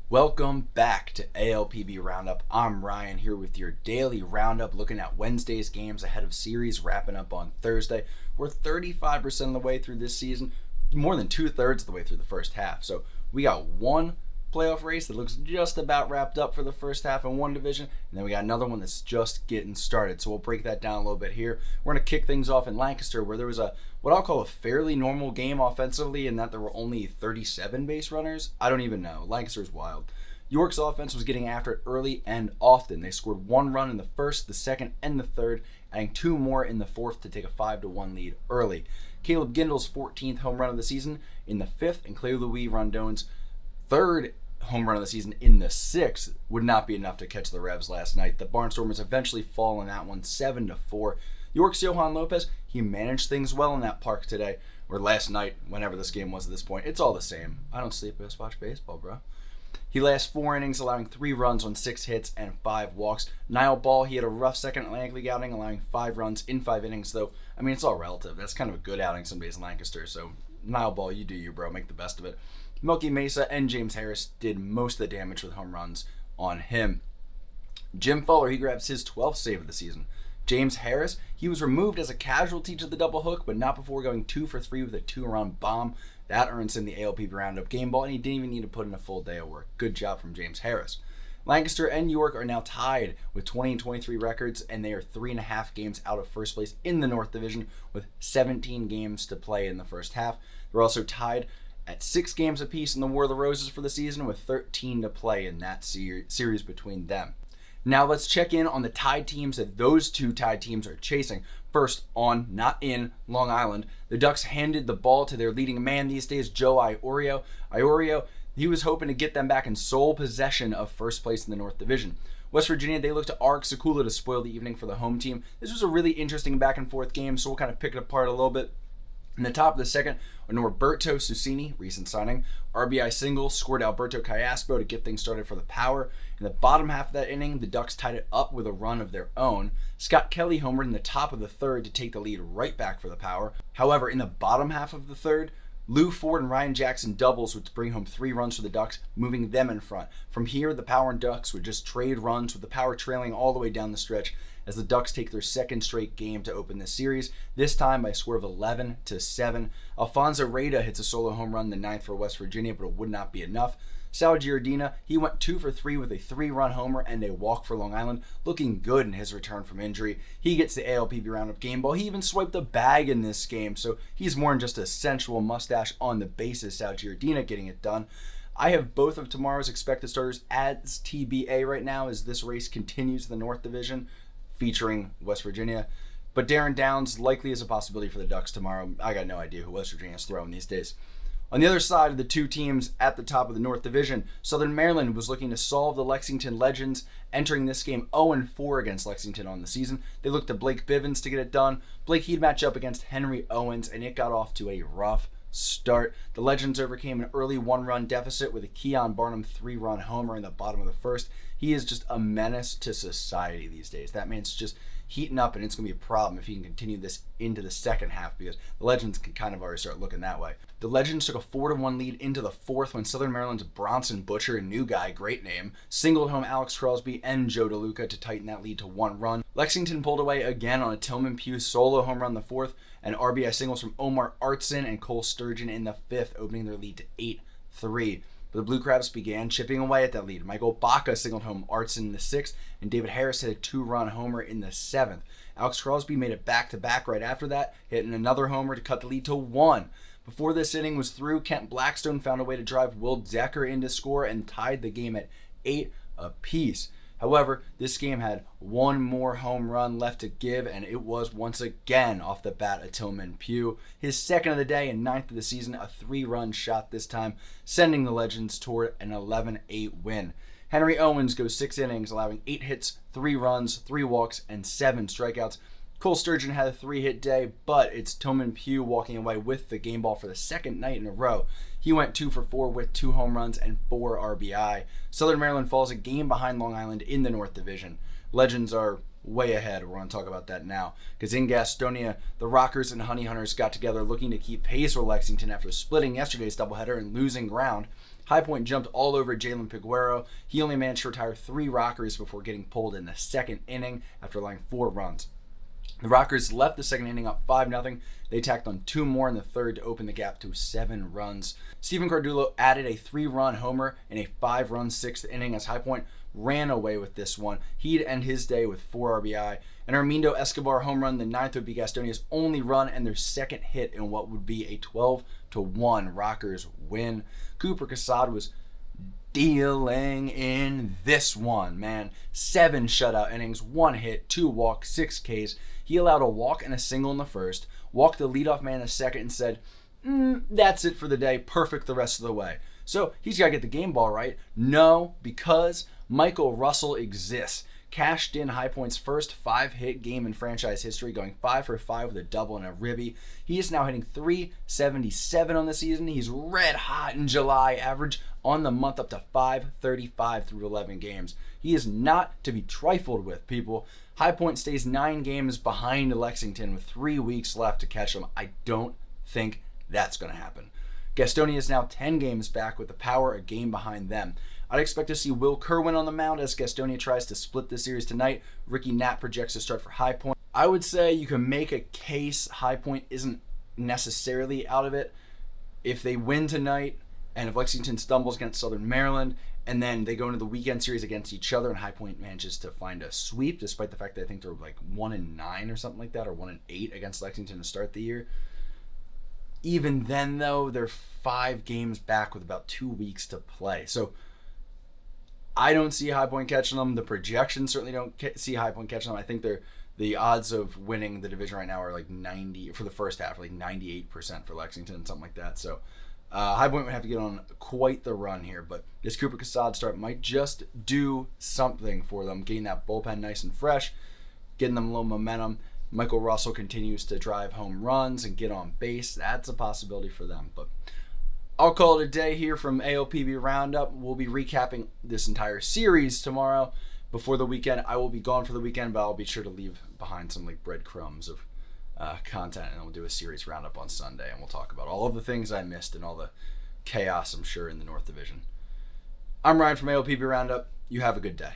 Welcome back to ALPB Roundup. I'm Ryan here with your daily roundup looking at Wednesday's games ahead of series wrapping up on Thursday. We're 35% of the way through this season, more than 2/3 of the way through the first half. So we got one playoff race that looks just about wrapped up for the first half in one division, and then we got another one that's just getting started. So we'll break that down a little bit here. We're going to kick things off in Lancaster, where there was what I'll call a fairly normal game offensively, in that there were only 37 base runners. I don't even know. Lancaster's wild. York's offense was getting after it early and often. They scored one run in the first, the second, and the third, adding two more in the fourth to take a 5-1 lead early. Caleb Gindle's 14th home run of the season in the fifth, and Clay Louis Rondon's third home run of the season in the sixth would not be enough to catch the Revs last night. The Barnstormers eventually fall in that one 7-4. York's Johan Lopez, he managed things well in that park today, or last night, whenever this game was at this point. It's all the same. I don't sleep, I just watch baseball, bro. He last 4 innings, allowing 3 runs on 6 hits and 5 walks. Niall Ball, he had a rough second Atlantic League outing, allowing 5 runs in 5 innings, though, I mean, it's all relative. That's kind of a good outing some days in Lancaster, so Niall Ball, you do you, bro. Make the best of it. Milky Mesa and James Harris did most of the damage with home runs on him. Jim Fuller, he grabs his 12th save of the season. James Harris, he was removed as a casualty to the double hook, but not before going 2 for 3 with a 2-run bomb. That earns him the ALPB Roundup game ball, and he didn't even need to put in a full day of work. Good job from James Harris. Lancaster and York are now tied with 20 and 23 records, and they are 3.5 games out of first place in the North Division with 17 games to play in the first half. They're also tied at 6 games apiece in the War of the Roses for the season, with 13 to play in that series between them. Now let's check in on the tied teams that those two tied teams are chasing. First, on, not in, Long Island, the Ducks handed the ball to their leading man these days, Joe Iorio. Iorio, he was hoping to get them back in sole possession of first place in the North Division. West Virginia, they looked to Ark Sakula to spoil the evening for the home team. This was a really interesting back and forth game, so we'll kind of pick it apart a little bit. In the top of the second, Norberto Susini, recent signing, RBI single, scored Alberto Callaspo to get things started for the Power. In the bottom half of that inning, the Ducks tied it up with a run of their own. Scott Kelly homered in the top of the third to take the lead right back for the Power. However, in the bottom half of the third, Lou Ford and Ryan Jackson doubles would bring home 3 runs for the Ducks, moving them in front. From here, the Power and Ducks would just trade runs, with the Power trailing all the way down the stretch as the Ducks take their second straight game to open this series, this time by a score of 11-7. Alfonso Reyda hits a solo home run in the 9th for West Virginia, but it would not be enough. Sal Giardina, he went 2 for 3 with a 3-run homer and a walk for Long Island, looking good in his return from injury. He gets the ALPB Roundup game ball. He even swiped a bag in this game, so he's more than just a sensual mustache on the bases. Sal Giardina getting it done. I have both of tomorrow's expected starters as TBA right now as this race continues the North Division, featuring West Virginia. But Darren Downs likely is a possibility for the Ducks tomorrow. I got no idea who West Virginia's throwing these days. On the other side of the two teams at the top of the North Division, Southern Maryland was looking to solve the Lexington Legends, entering this game 0-4 against Lexington on the season. They looked to Blake Bivens to get it done. Blake, he'd match up against Henry Owens, and it got off to a rough start. The Legends overcame an early 1-run deficit with a Keon Barnum 3-run homer in the bottom of the first. He is just a menace to society these days. That man's just heating up, and it's going to be a problem if he can continue this into the second half, because the Legends can kind of already start looking that way. The Legends took a 4-1 lead into the fourth when Southern Maryland's Bronson Butcher, a new guy, great name, singled home Alex Crosby and Joe DeLuca to tighten that lead to 1 run. Lexington pulled away again on a Tillman Pugh solo home run in the fourth, and RBI singles from Omar Artson and Cole Sturgeon in the fifth, opening their lead to 8-3. But the Blue Crabs began chipping away at that lead. Michael Baca singled home Artson in the 6th, and David Harris hit a 2-run homer in the 7th. Alex Crosby made it back-to-back right after that, hitting another homer to cut the lead to 1. Before this inning was through, Kent Blackstone found a way to drive Will Decker in to score and tied the game at 8 apiece. However, this game had one more home run left to give, and it was once again off the bat of Tillman Pugh. His second of the day and 9th of the season, a 3-run shot this time, sending the Legends toward an 11-8 win. Henry Owens goes 6 innings, allowing 8 hits, 3 runs, 3 walks, and 7 strikeouts. Cole Sturgeon had a 3-hit day, but it's Tillman Pugh walking away with the game ball for the second night in a row. He went 2 for 4 with 2 home runs and 4 RBI. Southern Maryland falls a game behind Long Island in the North Division. Legends are way ahead. We're going to talk about that now. Because in Gastonia, the Rockers and Honey Hunters got together looking to keep pace with Lexington after splitting yesterday's doubleheader and losing ground. High Point jumped all over Jalen Piguero. He only managed to retire 3 Rockers before getting pulled in the second inning after allowing 4 runs. The Rockers left the second inning up 5-0. They tacked on 2 more in the third to open the gap to 7 runs. Steven Cardullo added a 3-run homer in a 5-run 6th inning as High Point ran away with this one. He'd end his day with 4 RBI. An Armindo Escobar home run, the 9th, would be Gastonia's only run and their second hit in what would be a 12-1 Rockers win. Cooper Casad was dealing in this one, man. 7 shutout innings, 1 hit, 2 walks, 6 Ks. He allowed a walk and a single in the first, walked the leadoff man in the second, and said, that's it for the day, perfect the rest of the way. So he's got to get the game ball right. No, because Michael Russell exists. Cashed in High Point's first 5-hit game in franchise history, going 5 for 5 with a double and a ribby. He is now hitting .377 on the season. He's red hot in July, average on the month up to .535 through 11 games. He is not to be trifled with, people. High Point stays 9 games behind Lexington with 3 weeks left to catch them. I don't think that's going to happen. Gastonia is now 10 games back with the Power a game behind them. I'd expect to see Will Kerwin on the mound as Gastonia tries to split the series tonight. Ricky Knapp projects to start for High Point. I would say you can make a case High Point isn't necessarily out of it. If they win tonight and if Lexington stumbles against Southern Maryland and then they go into the weekend series against each other and High Point manages to find a sweep, despite the fact that I think they're like 1-9 or something like that, or 1-8 against Lexington to start the year. Even then, though, they're 5 games back with about 2 weeks to play. So I don't see High Point catching them. The projections certainly don't see High Point catching them. I think the odds of winning the division right now are like 90 for the first half, like 98% for Lexington, something like that. So High Point would have to get on quite the run here, but this Cooper Casad start might just do something for them, getting that bullpen nice and fresh, getting them a little momentum. Michael Russell continues to drive home runs and get on base. That's a possibility for them. But I'll call it a day here from ALPB Roundup. We'll be recapping this entire series tomorrow before the weekend. I will be gone for the weekend, but I'll be sure to leave behind some like breadcrumbs of content, and we'll do a series roundup on Sunday, and we'll talk about all of the things I missed and all the chaos, I'm sure, in the North Division. I'm Ryan from ALPB Roundup. You have a good day.